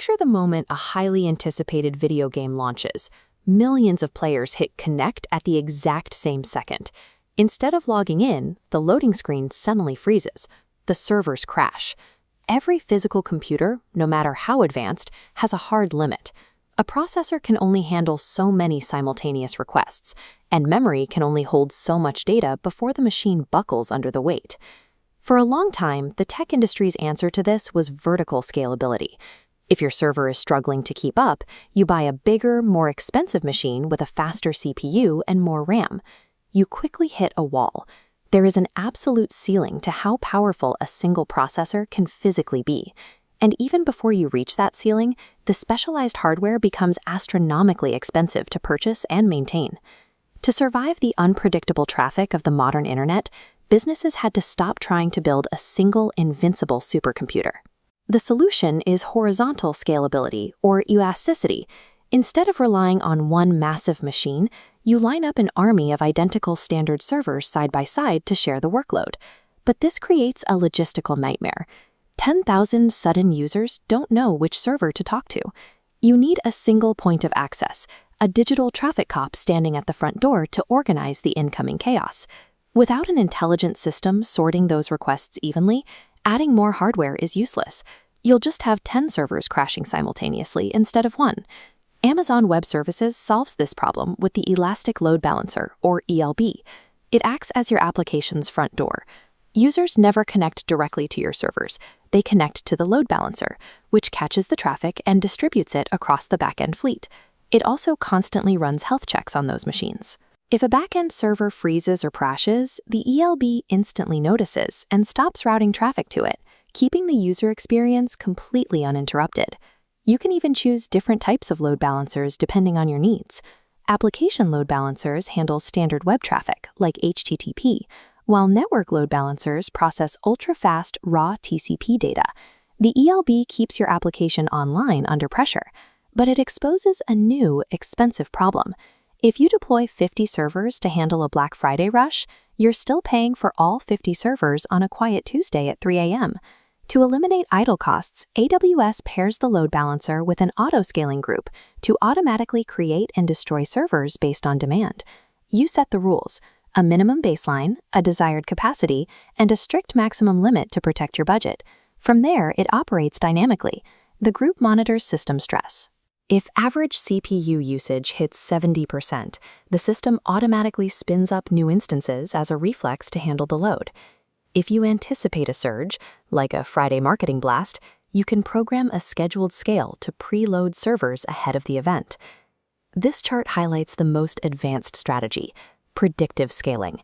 Picture the moment a highly anticipated video game launches. Millions of players hit connect at the exact same second. Instead of logging in, the loading screen suddenly freezes. The servers crash. Every physical computer, no matter how advanced, has a hard limit. A processor can only handle so many simultaneous requests, and memory can only hold so much data before the machine buckles under the weight. For a long time, the tech industry's answer to this was vertical scalability. If your server is struggling to keep up, you buy a bigger, more expensive machine with a faster CPU and more RAM. You quickly hit a wall. There is an absolute ceiling to how powerful a single processor can physically be. And even before you reach that ceiling, the specialized hardware becomes astronomically expensive to purchase and maintain. To survive the unpredictable traffic of the modern internet, businesses had to stop trying to build a single, invincible supercomputer. The solution is horizontal scalability, or elasticity. Instead of relying on one massive machine, you line up an army of identical standard servers side by side to share the workload. But this creates a logistical nightmare. 10,000 sudden users don't know which server to talk to. You need a single point of access, a digital traffic cop standing at the front door to organize the incoming chaos. Without an intelligent system sorting those requests evenly, adding more hardware is useless. You'll just have 10 servers crashing simultaneously instead of one. Amazon Web Services solves this problem with the Elastic Load Balancer, or ELB. It acts as your application's front door. Users never connect directly to your servers. They connect to the load balancer, which catches the traffic and distributes it across the backend fleet. It also constantly runs health checks on those machines. If a backend server freezes or crashes, the ELB instantly notices and stops routing traffic to it, keeping the user experience completely uninterrupted. You can even choose different types of load balancers depending on your needs. Application load balancers handle standard web traffic, like HTTP, while network load balancers process ultra-fast raw TCP data. The ELB keeps your application online under pressure, but it exposes a new, expensive problem. If you deploy 50 servers to handle a Black Friday rush, you're still paying for all 50 servers on a quiet Tuesday at 3 a.m. To eliminate idle costs, AWS pairs the load balancer with an AutoScaling group to automatically create and destroy servers based on demand. You set the rules: a minimum baseline, a desired capacity, and a strict maximum limit to protect your budget. From there, it operates dynamically. The group monitors system stress. If average CPU usage hits 70%, the system automatically spins up new instances as a reflex to handle the load. If you anticipate a surge, like a Friday marketing blast, you can program a scheduled scale to preload servers ahead of the event. This chart highlights the most advanced strategy: predictive scaling.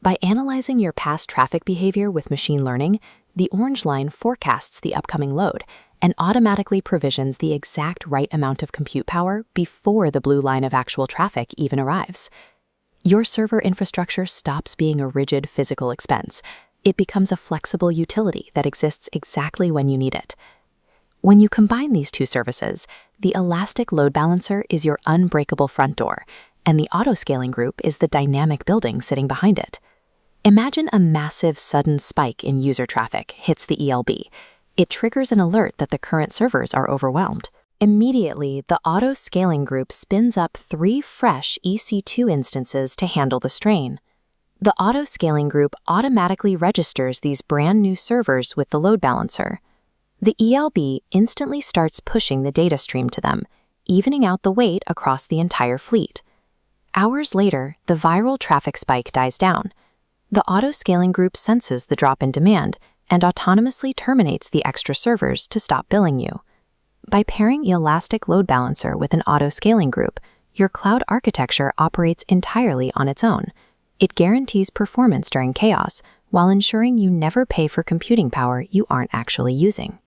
By analyzing your past traffic behavior with machine learning, the orange line forecasts the upcoming load and automatically provisions the exact right amount of compute power before the blue line of actual traffic even arrives. Your server infrastructure stops being a rigid physical expense. It becomes a flexible utility that exists exactly when you need it. When you combine these two services, the Elastic Load Balancer is your unbreakable front door, and the AutoScaling group is the dynamic building sitting behind it. Imagine a massive sudden spike in user traffic hits the ELB. It triggers an alert that the current servers are overwhelmed. Immediately, the AutoScaling group spins up 3 fresh EC2 instances to handle the strain. The AutoScaling group automatically registers these brand new servers with the load balancer. The ELB instantly starts pushing the data stream to them, evening out the weight across the entire fleet. Hours later, the viral traffic spike dies down. The AutoScaling group senses the drop in demand and autonomously terminates the extra servers to stop billing you. By pairing Elastic Load Balancer with an AutoScaling group, your cloud architecture operates entirely on its own. It guarantees performance during chaos while ensuring you never pay for computing power you aren't actually using.